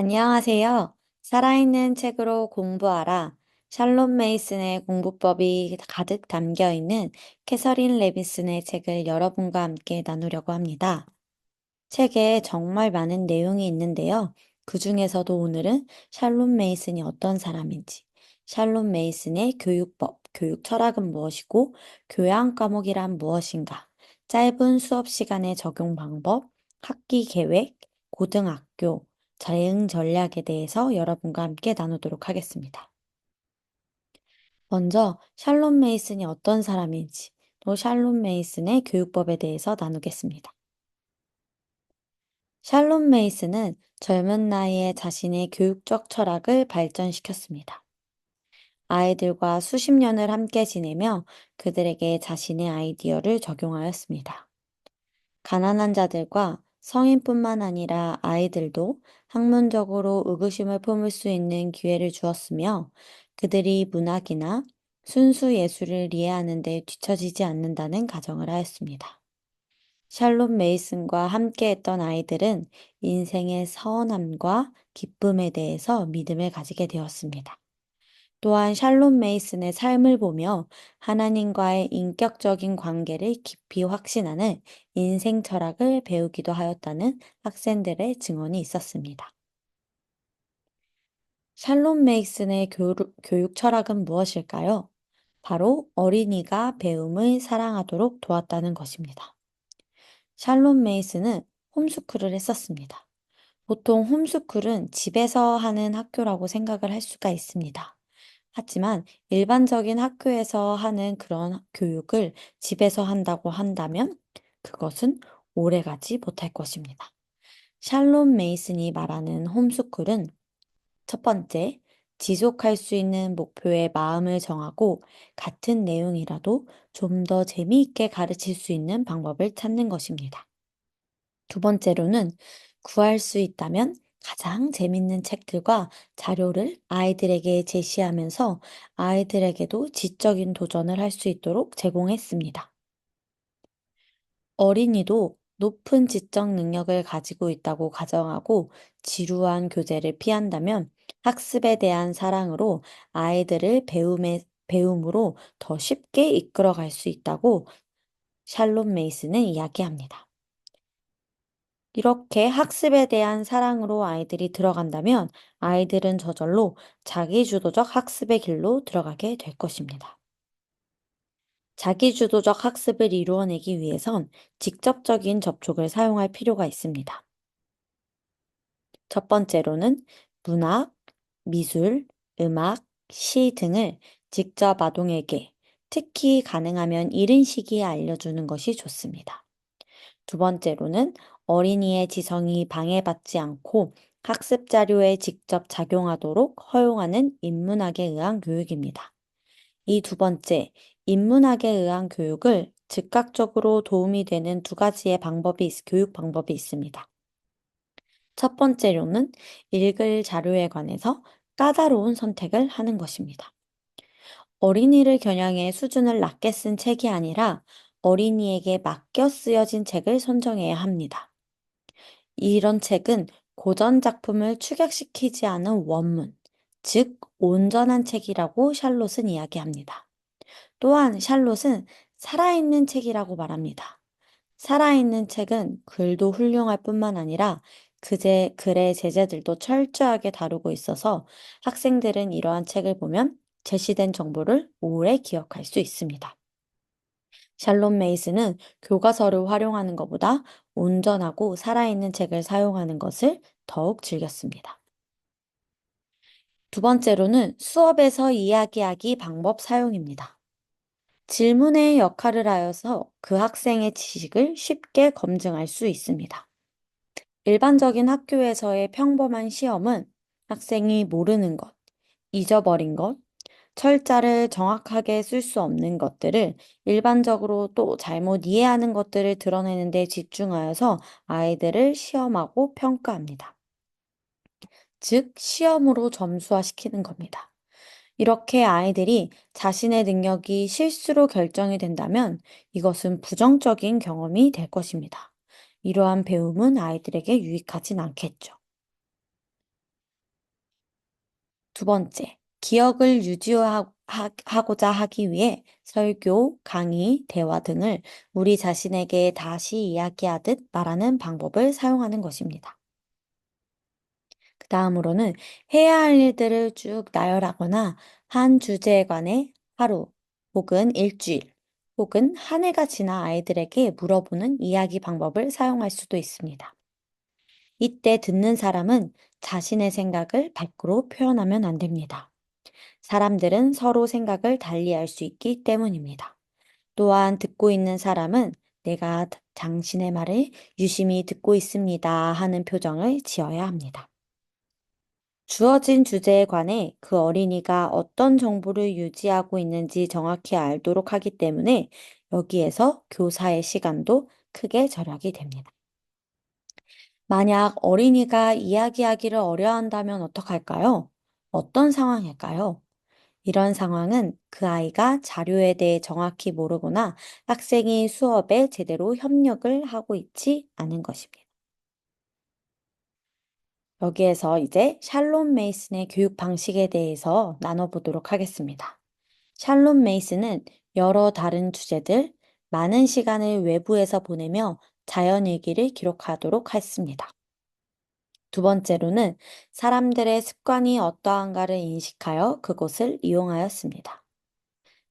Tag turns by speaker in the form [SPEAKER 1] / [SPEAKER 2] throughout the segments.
[SPEAKER 1] 안녕하세요. 살아있는 책으로 공부하라. 샬롯 메이슨의 공부법이 가득 담겨 있는 캐서린 레비슨의 책을 여러분과 함께 나누려고 합니다. 책에 정말 많은 내용이 있는데요. 그 중에서도 오늘은 샬롯 메이슨이 어떤 사람인지, 샬롯 메이슨의 교육법, 교육 철학은 무엇이고, 교양 과목이란 무엇인가, 짧은 수업 시간의 적용 방법, 학기 계획, 고등학교, 대응 전략에 대해서 여러분과 함께 나누도록 하겠습니다. 먼저 샬롯 메이슨이 어떤 사람인지, 또 샬롯 메이슨의 교육법에 대해서 나누겠습니다. 샬롯 메이슨은 젊은 나이에 자신의 교육적 철학을 발전시켰습니다. 아이들과 수십 년을 함께 지내며 그들에게 자신의 아이디어를 적용하였습니다. 가난한 자들과 성인뿐만 아니라 아이들도 학문적으로 의구심을 품을 수 있는 기회를 주었으며 그들이 문학이나 순수 예술을 이해하는 데 뒤처지지 않는다는 가정을 하였습니다. 샬롯 메이슨과 함께했던 아이들은 인생의 서운함과 기쁨에 대해서 믿음을 가지게 되었습니다. 또한 샬롯 메이슨의 삶을 보며 하나님과의 인격적인 관계를 깊이 확신하는 인생 철학을 배우기도 하였다는 학생들의 증언이 있었습니다. 샬롯 메이슨의 교육 철학은 무엇일까요? 바로 어린이가 배움을 사랑하도록 도왔다는 것입니다. 샬롯 메이슨은 홈스쿨을 했었습니다. 보통 홈스쿨은 집에서 하는 학교라고 생각을 할 수가 있습니다. 하지만 일반적인 학교에서 하는 그런 교육을 집에서 한다고 한다면 그것은 오래가지 못할 것입니다. 샬롯 메이슨이 말하는 홈스쿨은 첫 번째, 지속할 수 있는 목표에 마음을 정하고 같은 내용이라도 좀 더 재미있게 가르칠 수 있는 방법을 찾는 것입니다. 두 번째로는 구할 수 있다면 가장 재밌는 책들과 자료를 아이들에게 제시하면서 아이들에게도 지적인 도전을 할 수 있도록 제공했습니다. 어린이도 높은 지적 능력을 가지고 있다고 가정하고 지루한 교재를 피한다면 학습에 대한 사랑으로 아이들을 배움으로 더 쉽게 이끌어 갈 수 있다고 샬롯 메이슨은 이야기합니다. 이렇게 학습에 대한 사랑으로 아이들이 들어간다면 아이들은 저절로 자기주도적 학습의 길로 들어가게 될 것입니다. 자기주도적 학습을 이루어내기 위해선 직접적인 접촉을 사용할 필요가 있습니다. 첫 번째로는 문학, 미술, 음악, 시 등을 직접 아동에게 특히 가능하면 이른 시기에 알려주는 것이 좋습니다. 두 번째로는 어린이의 지성이 방해받지 않고 학습 자료에 직접 작용하도록 허용하는 인문학에 의한 교육입니다. 이 두 번째, 인문학에 의한 교육을 즉각적으로 도움이 되는 두 가지의 교육 방법이 있습니다. 첫 번째로는 읽을 자료에 관해서 까다로운 선택을 하는 것입니다. 어린이를 겨냥해 수준을 낮게 쓴 책이 아니라 어린이에게 맡겨 쓰여진 책을 선정해야 합니다. 이런 책은 고전 작품을 축약시키지 않은 원문, 즉, 온전한 책이라고 샬롯은 이야기합니다. 또한 샬롯은 살아있는 책이라고 말합니다. 살아있는 책은 글도 훌륭할 뿐만 아니라 글의 제재들도 철저하게 다루고 있어서 학생들은 이러한 책을 보면 제시된 정보를 오래 기억할 수 있습니다. 샬롯 메이슨은 교과서를 활용하는 것보다 온전하고 살아있는 책을 사용하는 것을 더욱 즐겼습니다. 두 번째로는 수업에서 이야기하기 방법 사용입니다. 질문의 역할을 하여서 그 학생의 지식을 쉽게 검증할 수 있습니다. 일반적인 학교에서의 평범한 시험은 학생이 모르는 것, 잊어버린 것, 철자를 정확하게 쓸 수 없는 것들을 일반적으로 또 잘못 이해하는 것들을 드러내는 데 집중하여서 아이들을 시험하고 평가합니다. 즉, 시험으로 점수화시키는 겁니다. 이렇게 아이들이 자신의 능력이 실수로 결정이 된다면 이것은 부정적인 경험이 될 것입니다. 이러한 배움은 아이들에게 유익하진 않겠죠. 두 번째, 기억을 유지하고자 하기 위해 설교, 강의, 대화 등을 우리 자신에게 다시 이야기하듯 말하는 방법을 사용하는 것입니다. 그 다음으로는 해야 할 일들을 쭉 나열하거나 한 주제에 관해 하루 혹은 일주일 혹은 한 해가 지나 아이들에게 물어보는 이야기 방법을 사용할 수도 있습니다. 이때 듣는 사람은 자신의 생각을 밖으로 표현하면 안 됩니다. 사람들은 서로 생각을 달리할 수 있기 때문입니다. 또한 듣고 있는 사람은 내가 당신의 말을 유심히 듣고 있습니다 하는 표정을 지어야 합니다. 주어진 주제에 관해 그 어린이가 어떤 정보를 유지하고 있는지 정확히 알도록 하기 때문에 여기에서 교사의 시간도 크게 절약이 됩니다. 만약 어린이가 이야기하기를 어려워한다면 어떡할까요? 어떤 상황일까요? 이런 상황은 그 아이가 자료에 대해 정확히 모르거나 학생이 수업에 제대로 협력을 하고 있지 않은 것입니다. 여기에서 이제 샬롬 메이슨의 교육 방식에 대해서 나눠보도록 하겠습니다. 샬롬 메이슨은 여러 다른 주제들, 많은 시간을 외부에서 보내며 자연일기를 기록하도록 했습니다. 두 번째로는 사람들의 습관이 어떠한가를 인식하여 그것을 이용하였습니다.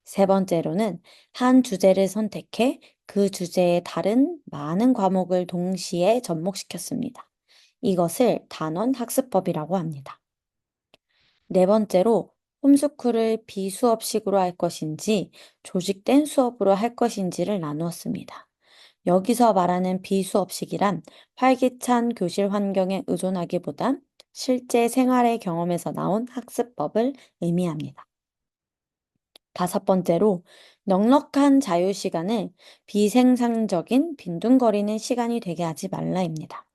[SPEAKER 1] 세 번째로는 한 주제를 선택해 그 주제의 다른 많은 과목을 동시에 접목시켰습니다. 이것을 단원 학습법이라고 합니다. 네 번째로 홈스쿨을 비수업식으로 할 것인지 조직된 수업으로 할 것인지를 나누었습니다. 여기서 말하는 비수업식이란 활기찬 교실 환경에 의존하기보단 실제 생활의 경험에서 나온 학습법을 의미합니다. 다섯 번째로 넉넉한 자유 시간을 비생산적인 빈둥거리는 시간이 되게 하지 말라입니다.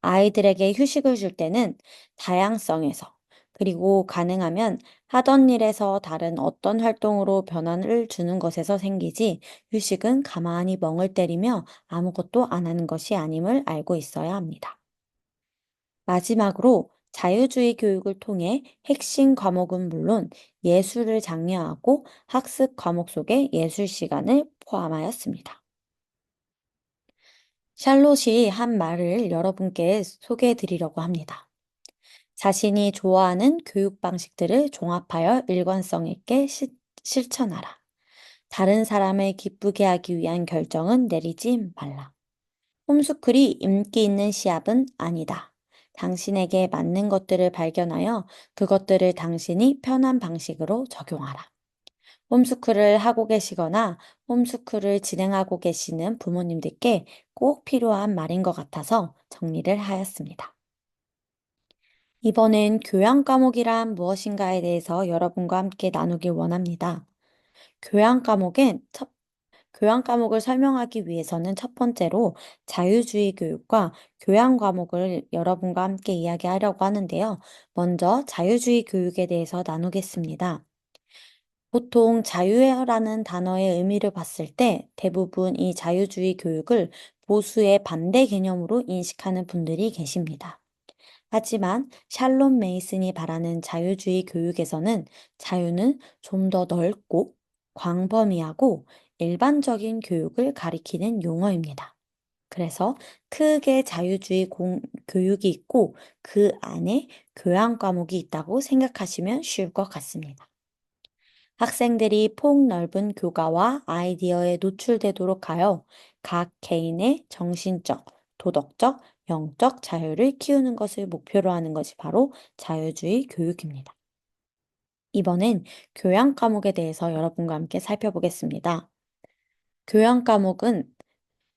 [SPEAKER 1] 아이들에게 휴식을 줄 때는 다양성에서 그리고 가능하면 하던 일에서 다른 어떤 활동으로 변화를 주는 것에서 생기지 휴식은 가만히 멍을 때리며 아무것도 안 하는 것이 아님을 알고 있어야 합니다. 마지막으로 자유주의 교육을 통해 핵심 과목은 물론 예술을 장려하고 학습 과목 속에 예술 시간을 포함하였습니다. 샬롯이 한 말을 여러분께 소개해 드리려고 합니다. 자신이 좋아하는 교육 방식들을 종합하여 일관성 있게 실천하라. 다른 사람을 기쁘게 하기 위한 결정은 내리지 말라. 홈스쿨이 인기 있는 시합은 아니다. 당신에게 맞는 것들을 발견하여 그것들을 당신이 편한 방식으로 적용하라. 홈스쿨을 하고 계시거나 홈스쿨을 진행하고 계시는 부모님들께 꼭 필요한 말인 것 같아서 정리를 하였습니다. 이번엔 교양 과목이란 무엇인가에 대해서 여러분과 함께 나누길 원합니다. 교양 과목엔 교양 과목을 설명하기 위해서는 첫 번째로 자유주의 교육과 교양 과목을 여러분과 함께 이야기하려고 하는데요. 먼저 자유주의 교육에 대해서 나누겠습니다. 보통 자유라는 단어의 의미를 봤을 때 대부분 이 자유주의 교육을 보수의 반대 개념으로 인식하는 분들이 계십니다. 하지만 샬롬 메이슨이 바라는 자유주의 교육에서는 자유는 좀 더 넓고 광범위하고 일반적인 교육을 가리키는 용어입니다. 그래서 크게 자유주의 교육이 있고 그 안에 교양 과목이 있다고 생각하시면 쉬울 것 같습니다. 학생들이 폭넓은 교과와 아이디어에 노출되도록 하여 각 개인의 정신적, 도덕적, 영적 자유를 키우는 것을 목표로 하는 것이 바로 자유주의 교육입니다. 이번엔 교양 과목에 대해서 여러분과 함께 살펴보겠습니다. 교양 과목은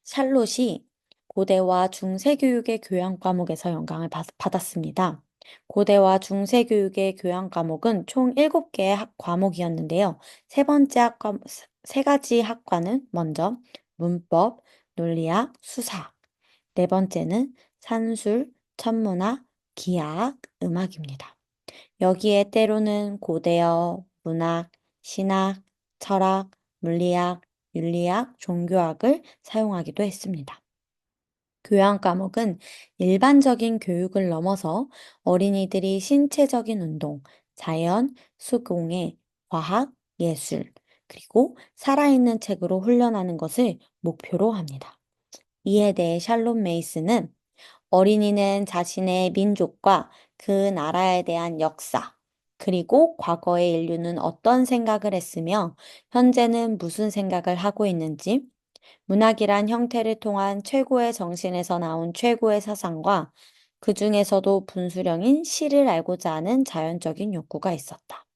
[SPEAKER 1] 샬롯이 고대와 중세교육의 교양 과목에서 영감을 받았습니다. 고대와 중세교육의 교양 과목은 총 7개의 과목이었는데요. 세 가지 학과는 먼저 문법, 논리학, 수사학, 네 번째는 산술, 천문학, 기하학, 음악입니다. 여기에 때로는 고대어, 문학, 신학, 철학, 물리학, 윤리학, 종교학을 사용하기도 했습니다. 교양 과목은 일반적인 교육을 넘어서 어린이들이 신체적인 운동, 자연, 수공예, 과학, 예술, 그리고 살아있는 책으로 훈련하는 것을 목표로 합니다. 이에 대해 샬롬 메이스는 어린이는 자신의 민족과 그 나라에 대한 역사, 그리고 과거의 인류는 어떤 생각을 했으며 현재는 무슨 생각을 하고 있는지, 문학이란 형태를 통한 최고의 정신에서 나온 최고의 사상과 그 중에서도 분수령인 시를 알고자 하는 자연적인 욕구가 있었다.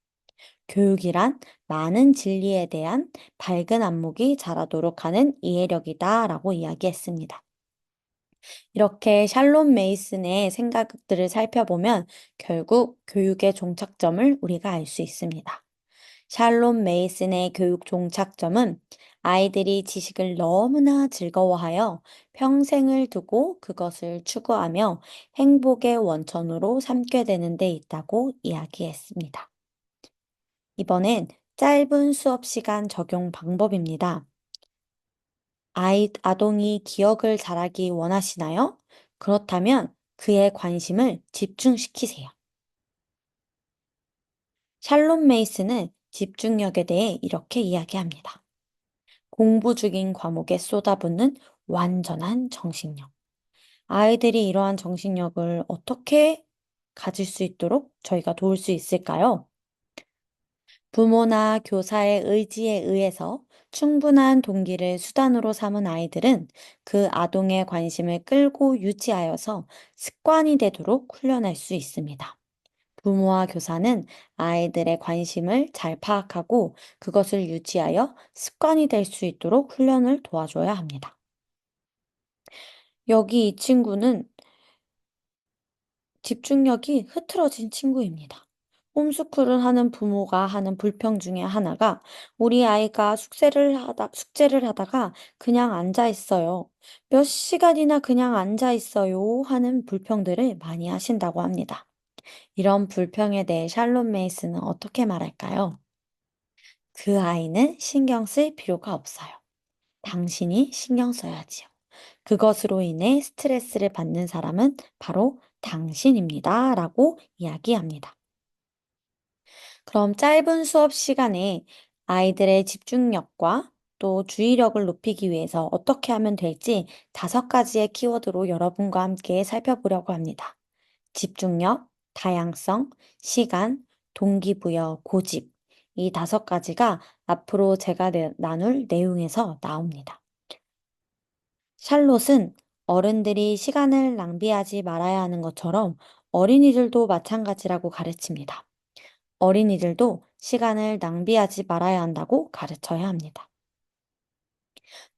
[SPEAKER 1] 교육이란 많은 진리에 대한 밝은 안목이 자라도록 하는 이해력이다라고 이야기했습니다. 이렇게 샬롬 메이슨의 생각들을 살펴보면 결국 교육의 종착점을 우리가 알 수 있습니다. 샬롬 메이슨의 교육 종착점은 아이들이 지식을 너무나 즐거워하여 평생을 두고 그것을 추구하며 행복의 원천으로 삼게 되는 데 있다고 이야기했습니다. 이번엔 짧은 수업 시간 적용 방법입니다. 아동이 기억을 잘하기 원하시나요? 그렇다면 그의 관심을 집중시키세요. 샬롬 메이스는 집중력에 대해 이렇게 이야기합니다. 공부 중인 과목에 쏟아붓는 완전한 정신력. 아이들이 이러한 정신력을 어떻게 가질 수 있도록 저희가 도울 수 있을까요? 부모나 교사의 의지에 의해서 충분한 동기를 수단으로 삼은 아이들은 그 아동의 관심을 끌고 유지하여서 습관이 되도록 훈련할 수 있습니다. 부모와 교사는 아이들의 관심을 잘 파악하고 그것을 유지하여 습관이 될 수 있도록 훈련을 도와줘야 합니다. 여기 이 친구는 집중력이 흐트러진 친구입니다. 홈스쿨을 하는 부모가 하는 불평 중에 하나가 우리 아이가 숙제를 하다가 그냥 앉아 있어요. 몇 시간이나 그냥 앉아 있어요 하는 불평들을 많이 하신다고 합니다. 이런 불평에 대해 샬롬 메이스는 어떻게 말할까요? 그 아이는 신경 쓸 필요가 없어요. 당신이 신경 써야지요. 그것으로 인해 스트레스를 받는 사람은 바로 당신입니다. 라고 이야기합니다. 그럼 짧은 수업 시간에 아이들의 집중력과 또 주의력을 높이기 위해서 어떻게 하면 될지 5가지의 키워드로 여러분과 함께 살펴보려고 합니다. 집중력, 다양성, 시간, 동기부여, 고집. 이 5가지가 앞으로 제가 나눌 내용에서 나옵니다. 샬롯은 어른들이 시간을 낭비하지 말아야 하는 것처럼 어린이들도 마찬가지라고 가르칩니다. 어린이들도 시간을 낭비하지 말아야 한다고 가르쳐야 합니다.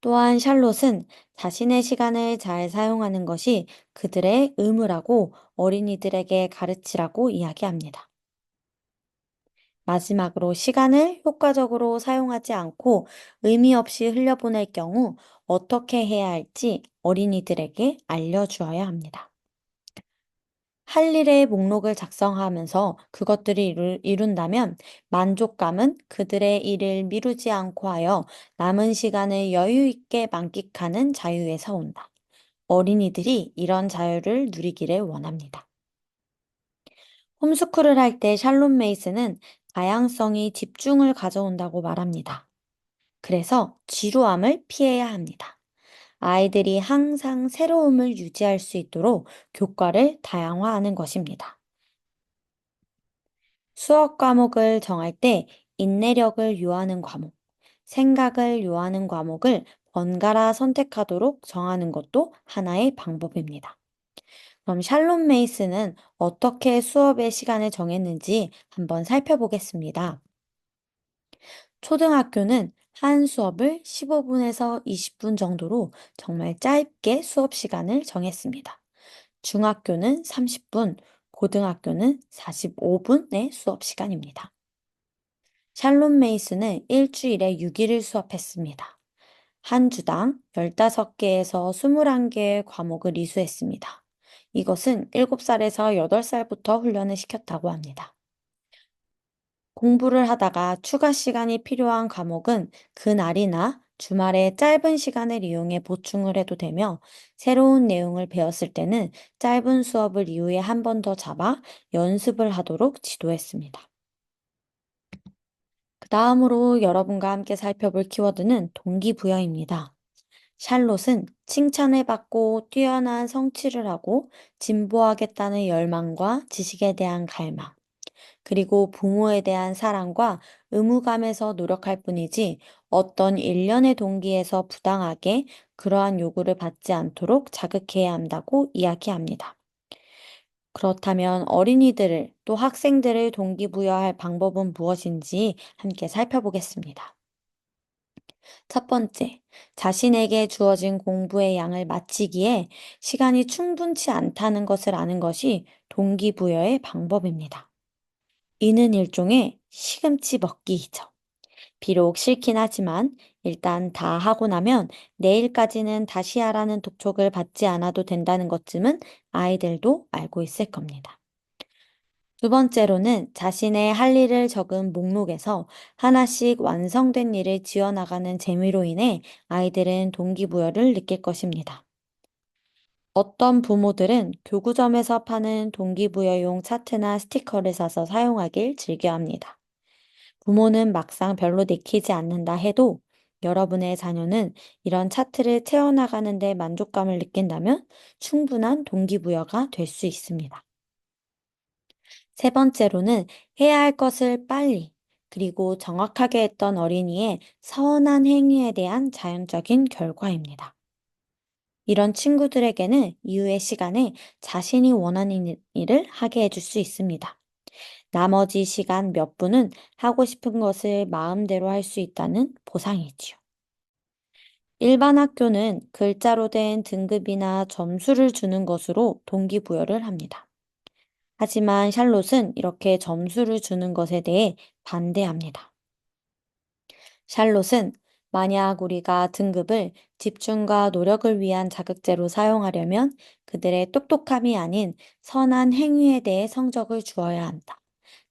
[SPEAKER 1] 또한 샬롯은 자신의 시간을 잘 사용하는 것이 그들의 의무라고 어린이들에게 가르치라고 이야기합니다. 마지막으로 시간을 효과적으로 사용하지 않고 의미 없이 흘려보낼 경우 어떻게 해야 할지 어린이들에게 알려주어야 합니다. 할 일의 목록을 작성하면서 그것들을 이룬다면 만족감은 그들의 일을 미루지 않고 하여 남은 시간을 여유 있게 만끽하는 자유에서 온다. 어린이들이 이런 자유를 누리기를 원합니다. 홈스쿨을 할 때 샬롬 메이스는 다양성이 집중을 가져온다고 말합니다. 그래서 지루함을 피해야 합니다. 아이들이 항상 새로움을 유지할 수 있도록 교과를 다양화하는 것입니다. 수업 과목을 정할 때 인내력을 요하는 과목, 생각을 요하는 과목을 번갈아 선택하도록 정하는 것도 하나의 방법입니다. 그럼 샬롬 메이스는 어떻게 수업의 시간을 정했는지 한번 살펴보겠습니다. 초등학교는 한 수업을 15분에서 20분 정도로 정말 짧게 수업 시간을 정했습니다. 중학교는 30분, 고등학교는 45분의 수업 시간입니다. 샬롬 메이스는 일주일에 6일을 수업했습니다. 한 주당 15개에서 21개의 과목을 이수했습니다. 이것은 7살에서 8살부터 훈련을 시켰다고 합니다. 공부를 하다가 추가 시간이 필요한 과목은 그날이나 주말에 짧은 시간을 이용해 보충을 해도 되며 새로운 내용을 배웠을 때는 짧은 수업을 이후에 한 번 더 잡아 연습을 하도록 지도했습니다. 다음으로 여러분과 함께 살펴볼 키워드는 동기부여입니다. 샬롯은 칭찬을 받고 뛰어난 성취를 하고 진보하겠다는 열망과 지식에 대한 갈망, 그리고 부모에 대한 사랑과 의무감에서 노력할 뿐이지 어떤 일련의 동기에서 부당하게 그러한 요구를 받지 않도록 자극해야 한다고 이야기합니다. 그렇다면 어린이들을 또 학생들을 동기부여할 방법은 무엇인지 함께 살펴보겠습니다. 첫 번째, 자신에게 주어진 공부의 양을 마치기에 시간이 충분치 않다는 것을 아는 것이 동기부여의 방법입니다. 이는 일종의 시금치 먹기이죠. 비록 싫긴 하지만 일단 다 하고 나면 내일까지는 다시 하라는 독촉을 받지 않아도 된다는 것쯤은 아이들도 알고 있을 겁니다. 두 번째로는 자신의 할 일을 적은 목록에서 하나씩 완성된 일을 지어나가는 재미로 인해 아이들은 동기부여를 느낄 것입니다. 어떤 부모들은 교구점에서 파는 동기부여용 차트나 스티커를 사서 사용하길 즐겨합니다. 부모는 막상 별로 내키지 않는다 해도 여러분의 자녀는 이런 차트를 채워나가는 데 만족감을 느낀다면 충분한 동기부여가 될 수 있습니다. 세 번째로는 해야 할 것을 빨리, 그리고 정확하게 했던 어린이의 서운한 행위에 대한 자연적인 결과입니다. 이런 친구들에게는 이후의 시간에 자신이 원하는 일을 하게 해줄 수 있습니다. 나머지 시간 몇 분은 하고 싶은 것을 마음대로 할 수 있다는 보상이지요. 일반 학교는 글자로 된 등급이나 점수를 주는 것으로 동기부여를 합니다. 하지만 샬롯은 이렇게 점수를 주는 것에 대해 반대합니다. 샬롯은 만약 우리가 등급을 집중과 노력을 위한 자극제로 사용하려면 그들의 똑똑함이 아닌 선한 행위에 대해 성적을 주어야 한다.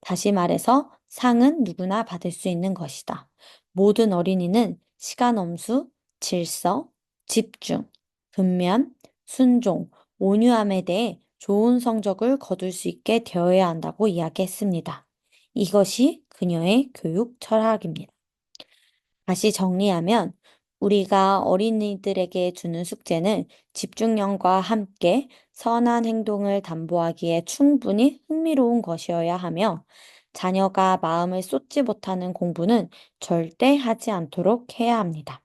[SPEAKER 1] 다시 말해서 상은 누구나 받을 수 있는 것이다. 모든 어린이는 시간 엄수, 질서, 집중, 근면, 순종, 온유함에 대해 좋은 성적을 거둘 수 있게 되어야 한다고 이야기했습니다. 이것이 그녀의 교육 철학입니다. 다시 정리하면 우리가 어린이들에게 주는 숙제는 집중력과 함께 선한 행동을 담보하기에 충분히 흥미로운 것이어야 하며 자녀가 마음을 쏟지 못하는 공부는 절대 하지 않도록 해야 합니다.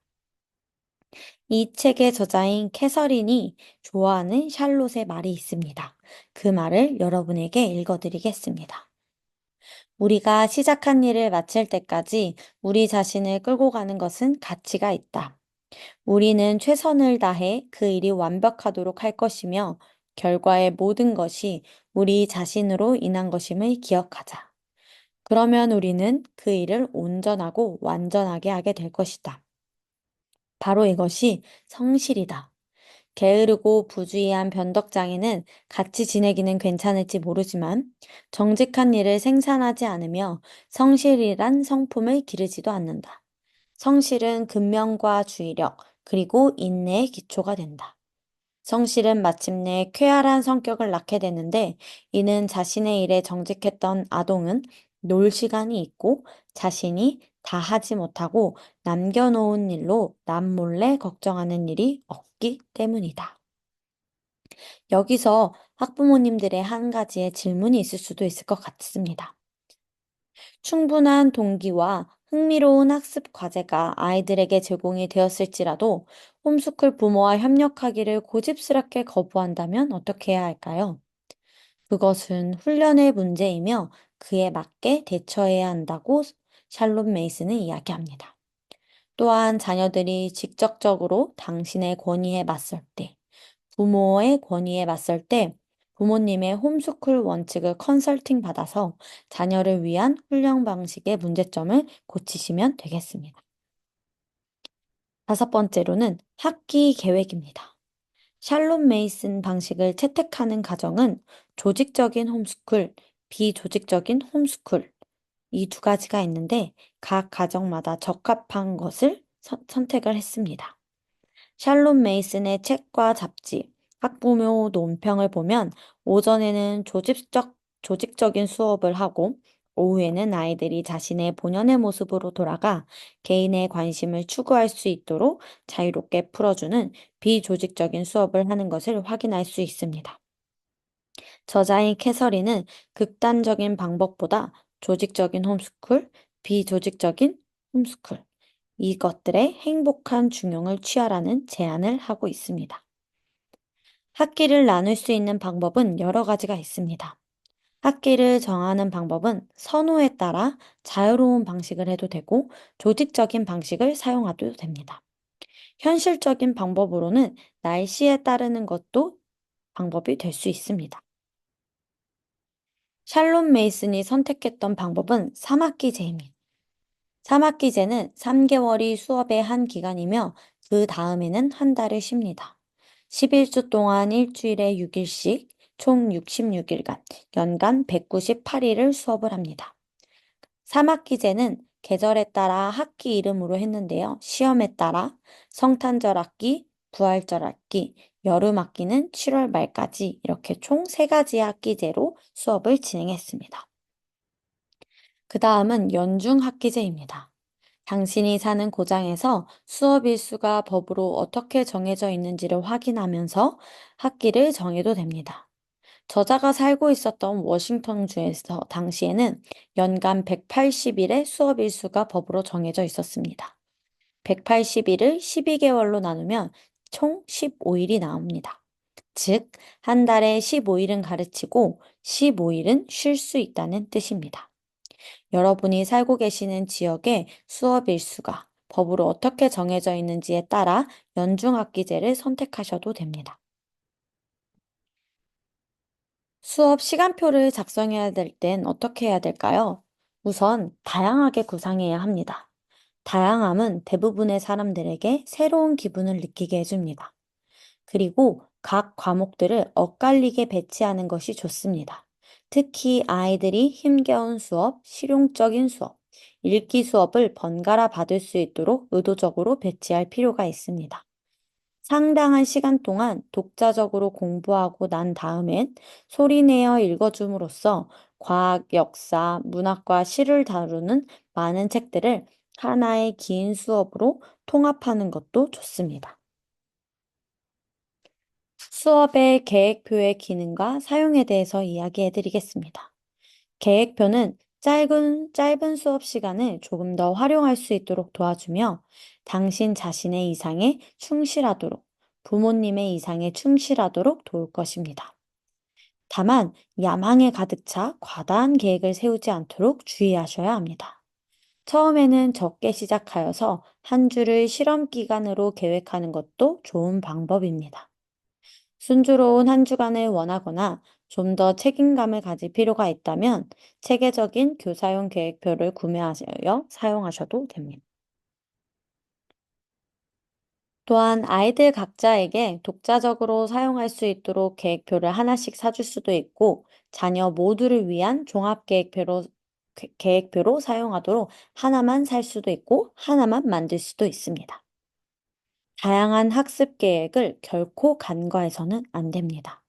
[SPEAKER 1] 이 책의 저자인 캐서린이 좋아하는 샬롯의 말이 있습니다. 그 말을 여러분에게 읽어드리겠습니다. 우리가 시작한 일을 마칠 때까지 우리 자신을 끌고 가는 것은 가치가 있다. 우리는 최선을 다해 그 일이 완벽하도록 할 것이며 결과의 모든 것이 우리 자신으로 인한 것임을 기억하자. 그러면 우리는 그 일을 온전하고 완전하게 하게 될 것이다. 바로 이것이 성실이다. 게으르고 부주의한 변덕장애는 같이 지내기는 괜찮을지 모르지만 정직한 일을 생산하지 않으며 성실이란 성품을 기르지도 않는다. 성실은 근면과 주의력, 그리고 인내의 기초가 된다. 성실은 마침내 쾌활한 성격을 낳게 되는데 이는 자신의 일에 정직했던 아동은 놀 시간이 있고 자신이 다 하지 못하고 남겨놓은 일로 남몰래 걱정하는 일이 없기 때문이다. 여기서 학부모님들의 한 가지의 질문이 있을 수도 있을 것 같습니다. 충분한 동기와 흥미로운 학습 과제가 아이들에게 제공이 되었을지라도 홈스쿨 부모와 협력하기를 고집스럽게 거부한다면 어떻게 해야 할까요? 그것은 훈련의 문제이며 그에 맞게 대처해야 한다고 샬롯 메이슨은 이야기합니다. 또한 자녀들이 직접적으로 당신의 권위에 맞설 때, 부모의 권위에 맞설 때 부모님의 홈스쿨 원칙을 컨설팅 받아서 자녀를 위한 훈련 방식의 문제점을 고치시면 되겠습니다. 다섯 번째로는 학기 계획입니다. 샬롯 메이슨 방식을 채택하는 가정은 조직적인 홈스쿨, 비조직적인 홈스쿨, 이 두 가지가 있는데 각 가정마다 적합한 것을 선택을 했습니다. 샬롯 메이슨의 책과 잡지, 학부모 논평을 보면 오전에는 조직적인 수업을 하고 오후에는 아이들이 자신의 본연의 모습으로 돌아가 개인의 관심을 추구할 수 있도록 자유롭게 풀어주는 비조직적인 수업을 하는 것을 확인할 수 있습니다. 저자인 캐서린은 극단적인 방법보다 조직적인 홈스쿨, 비조직적인 홈스쿨, 이것들의 행복한 중용을 취하라는 제안을 하고 있습니다. 학기를 나눌 수 있는 방법은 여러 가지가 있습니다. 학기를 정하는 방법은 선호에 따라 자유로운 방식을 해도 되고 조직적인 방식을 사용해도 됩니다. 현실적인 방법으로는 날씨에 따르는 것도 방법이 될 수 있습니다. 샬롯 메이슨이 선택했던 방법은 3학기제입니다. 3학기제는 3개월이 수업의 한 기간이며 그 다음에는 한 달을 쉽니다. 11주 동안 일주일에 6일씩 총 66일간, 연간 198일을 수업을 합니다. 3학기제는 계절에 따라 학기 이름으로 했는데요. 시험에 따라 성탄절 학기, 부활절 학기, 여름 학기는 7월 말까지 이렇게 총 3가지 학기제로 수업을 진행했습니다. 그 다음은 연중 학기제입니다. 당신이 사는 고장에서 수업 일수가 법으로 어떻게 정해져 있는지를 확인하면서 학기를 정해도 됩니다. 저자가 살고 있었던 워싱턴주에서 당시에는 연간 180일의 수업 일수가 법으로 정해져 있었습니다. 180일을 12개월로 나누면 총 15일이 나옵니다. 즉, 한 달에 15일은 가르치고 15일은 쉴 수 있다는 뜻입니다. 여러분이 살고 계시는 지역의 수업 일수가 법으로 어떻게 정해져 있는지에 따라 연중학기제를 선택하셔도 됩니다. 수업 시간표를 작성해야 될 땐 어떻게 해야 될까요? 우선 다양하게 구상해야 합니다. 다양함은 대부분의 사람들에게 새로운 기분을 느끼게 해줍니다. 그리고 각 과목들을 엇갈리게 배치하는 것이 좋습니다. 특히 아이들이 힘겨운 수업, 실용적인 수업, 읽기 수업을 번갈아 받을 수 있도록 의도적으로 배치할 필요가 있습니다. 상당한 시간 동안 독자적으로 공부하고 난 다음엔 소리내어 읽어줌으로써 과학, 역사, 문학과 시를 다루는 많은 책들을 하나의 긴 수업으로 통합하는 것도 좋습니다. 수업의 계획표의 기능과 사용에 대해서 이야기해 드리겠습니다. 계획표는 짧은 수업 시간을 조금 더 활용할 수 있도록 도와주며 당신 자신의 이상에 충실하도록, 부모님의 이상에 충실하도록 도울 것입니다. 다만, 야망에 가득 차 과다한 계획을 세우지 않도록 주의하셔야 합니다. 처음에는 적게 시작하여서 한 주를 실험 기간으로 계획하는 것도 좋은 방법입니다. 순조로운 한 주간을 원하거나 좀 더 책임감을 가질 필요가 있다면 체계적인 교사용 계획표를 구매하여 사용하셔도 됩니다. 또한 아이들 각자에게 독자적으로 사용할 수 있도록 계획표를 하나씩 사줄 수도 있고 자녀 모두를 위한 계획표로 사용하도록 하나만 살 수도 있고 하나만 만들 수도 있습니다. 다양한 학습 계획을 결코 간과해서는 안 됩니다.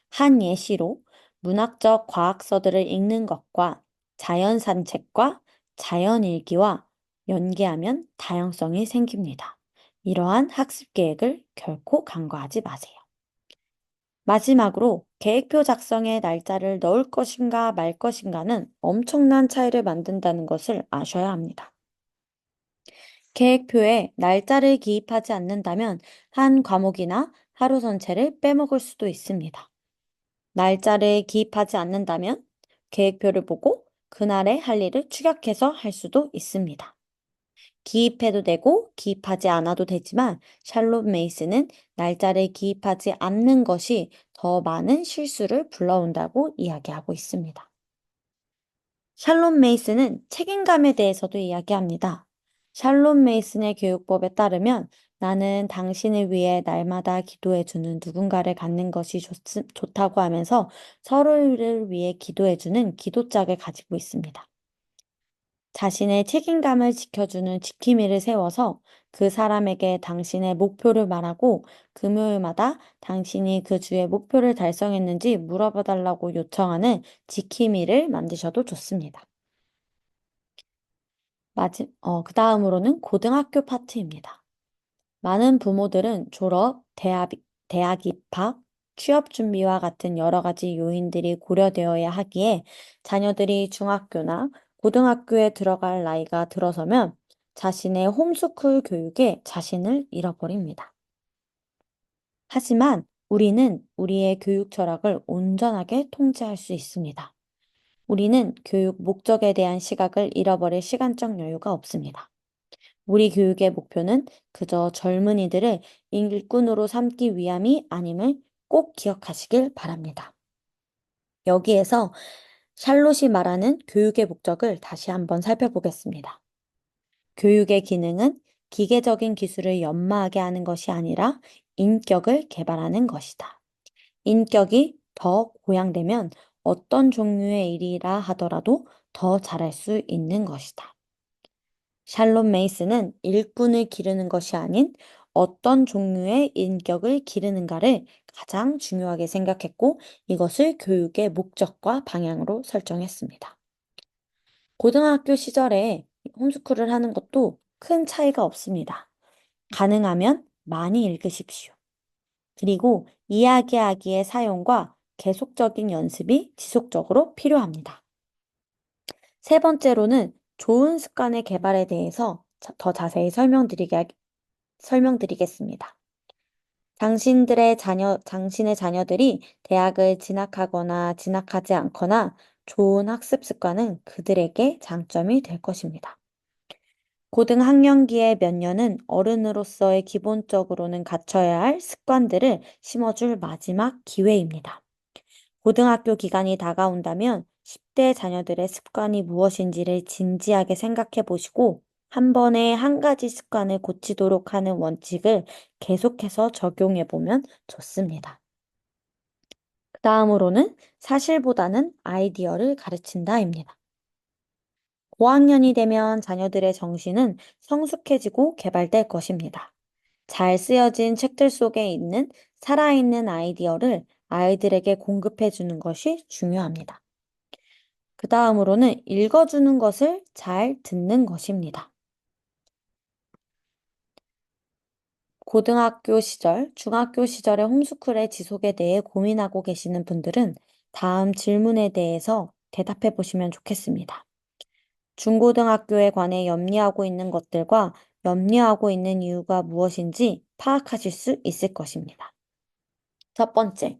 [SPEAKER 1] 한 예시로 문학적 과학서들을 읽는 것과 자연 산책과 자연 일기와 연계하면 다양성이 생깁니다. 이러한 학습 계획을 결코 간과하지 마세요. 마지막으로 계획표 작성에 날짜를 넣을 것인가 말 것인가는 엄청난 차이를 만든다는 것을 아셔야 합니다. 계획표에 날짜를 기입하지 않는다면 한 과목이나 하루 전체를 빼먹을 수도 있습니다. 날짜를 기입하지 않는다면 계획표를 보고 그날의 할 일을 축약해서 할 수도 있습니다. 기입해도 되고 기입하지 않아도 되지만 샬롯 메이스는 날짜를 기입하지 않는 것이 더 많은 실수를 불러온다고 이야기하고 있습니다. 샬롯 메이슨은 책임감에 대해서도 이야기합니다. 샬롯 메이슨의 교육법에 따르면 나는 당신을 위해 날마다 기도해주는 누군가를 갖는 것이 좋다고 하면서 서로를 위해 기도해주는 기도짝을 가지고 있습니다. 자신의 책임감을 지켜주는 지킴이를 세워서 그 사람에게 당신의 목표를 말하고 금요일마다 당신이 그 주의 목표를 달성했는지 물어봐 달라고 요청하는 지킴이를 만드셔도 좋습니다. 그 다음으로는 고등학교 파트입니다. 많은 부모들은 졸업, 대학 입학, 취업 준비와 같은 여러 가지 요인들이 고려되어야 하기에 자녀들이 중학교나 고등학교에 들어갈 나이가 들어서면 자신의 홈스쿨 교육에 자신을 잃어버립니다. 하지만 우리는 우리의 교육 철학을 온전하게 통제할 수 있습니다. 우리는 교육 목적에 대한 시각을 잃어버릴 시간적 여유가 없습니다. 우리 교육의 목표는 그저 젊은이들을 일꾼으로 삼기 위함이 아님을 꼭 기억하시길 바랍니다. 여기에서 샬롯이 말하는 교육의 목적을 다시 한번 살펴보겠습니다. 교육의 기능은 기계적인 기술을 연마하게 하는 것이 아니라 인격을 개발하는 것이다. 인격이 더 고양되면 어떤 종류의 일이라 하더라도 더 잘할 수 있는 것이다. 샬롬 메이스는 일꾼을 기르는 것이 아닌 어떤 종류의 인격을 기르는가를 가장 중요하게 생각했고 이것을 교육의 목적과 방향으로 설정했습니다. 고등학교 시절에 홈스쿨을 하는 것도 큰 차이가 없습니다. 가능하면 많이 읽으십시오. 그리고 이야기하기의 사용과 계속적인 연습이 지속적으로 필요합니다. 세 번째로는 좋은 습관의 개발에 대해서 더 자세히 설명드리겠습니다. 당신의 자녀들이 대학을 진학하거나 진학하지 않거나 좋은 학습 습관은 그들에게 장점이 될 것입니다. 고등학년기의 몇 년은 어른으로서의 기본적으로는 갖춰야 할 습관들을 심어줄 마지막 기회입니다. 고등학교 기간이 다가온다면 10대 자녀들의 습관이 무엇인지를 진지하게 생각해 보시고 한 번에 한 가지 습관을 고치도록 하는 원칙을 계속해서 적용해 보면 좋습니다. 그 다음으로는 사실보다는 아이디어를 가르친다입니다. 고학년이 되면 자녀들의 정신은 성숙해지고 개발될 것입니다. 잘 쓰여진 책들 속에 있는 살아있는 아이디어를 아이들에게 공급해 주는 것이 중요합니다. 그 다음으로는 읽어주는 것을 잘 듣는 것입니다. 고등학교 시절, 중학교 시절의 홈스쿨의 지속에 대해 고민하고 계시는 분들은 다음 질문에 대해서 대답해 보시면 좋겠습니다. 중고등학교에 관해 염려하고 있는 것들과 염려하고 있는 이유가 무엇인지 파악하실 수 있을 것입니다. 첫 번째,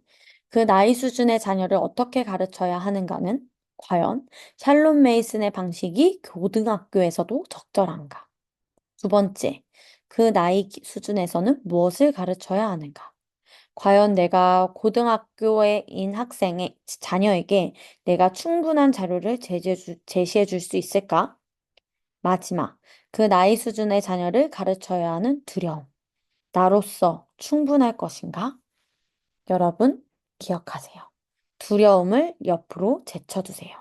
[SPEAKER 1] 그 나이 수준의 자녀를 어떻게 가르쳐야 하는가는 과연 샬롬 메이슨의 방식이 고등학교에서도 적절한가? 두 번째, 그 나이 수준에서는 무엇을 가르쳐야 하는가? 과연 내가 고등학교인 자녀에게 내가 충분한 자료를 제시해 줄 수 있을까? 마지막, 그 나이 수준의 자녀를 가르쳐야 하는 두려움. 나로서 충분할 것인가? 여러분, 기억하세요. 두려움을 옆으로 제쳐두세요.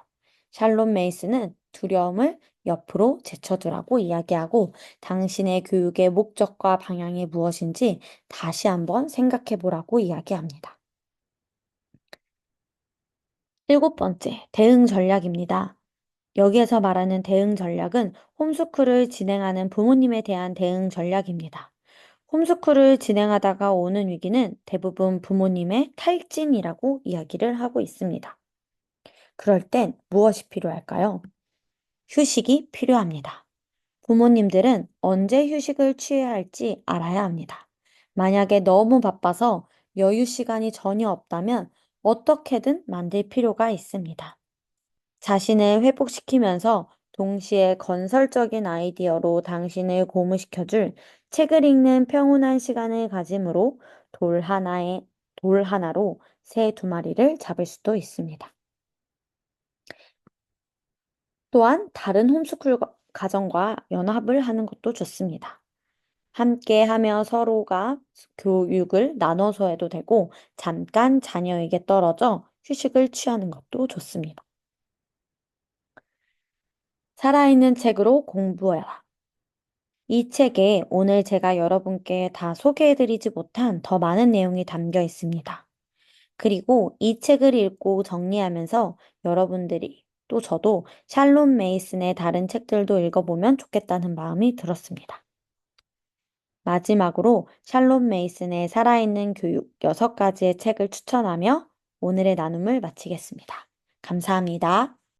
[SPEAKER 1] 샬롬 메이스는 두려움을 옆으로 제쳐두라고 이야기하고 당신의 교육의 목적과 방향이 무엇인지 다시 한번 생각해 보라고 이야기합니다. 일곱 번째, 대응 전략입니다. 여기에서 말하는 대응 전략은 홈스쿨을 진행하는 부모님에 대한 대응 전략입니다. 홈스쿨을 진행하다가 오는 위기는 대부분 부모님의 탈진이라고 이야기를 하고 있습니다. 그럴 땐 무엇이 필요할까요? 휴식이 필요합니다. 부모님들은 언제 휴식을 취해야 할지 알아야 합니다. 만약에 너무 바빠서 여유 시간이 전혀 없다면 어떻게든 만들 필요가 있습니다. 자신을 회복시키면서 동시에 건설적인 아이디어로 당신을 고무시켜줄 책을 읽는 평온한 시간을 가짐으로 돌 하나로 새 두 마리를 잡을 수도 있습니다. 또한 다른 홈스쿨 가정과 연합을 하는 것도 좋습니다. 함께 하며 서로가 교육을 나눠서 해도 되고 잠깐 자녀에게 떨어져 휴식을 취하는 것도 좋습니다. 살아있는 책으로 공부해라. 이 책에 오늘 제가 여러분께 다 소개해드리지 못한 더 많은 내용이 담겨 있습니다. 그리고 이 책을 읽고 정리하면서 여러분들이 또 저도 샬론 메이슨의 다른 책들도 읽어보면 좋겠다는 마음이 들었습니다. 마지막으로 샬론 메이슨의 살아있는 교육 6가지의 책을 추천하며 오늘의 나눔을 마치겠습니다. 감사합니다.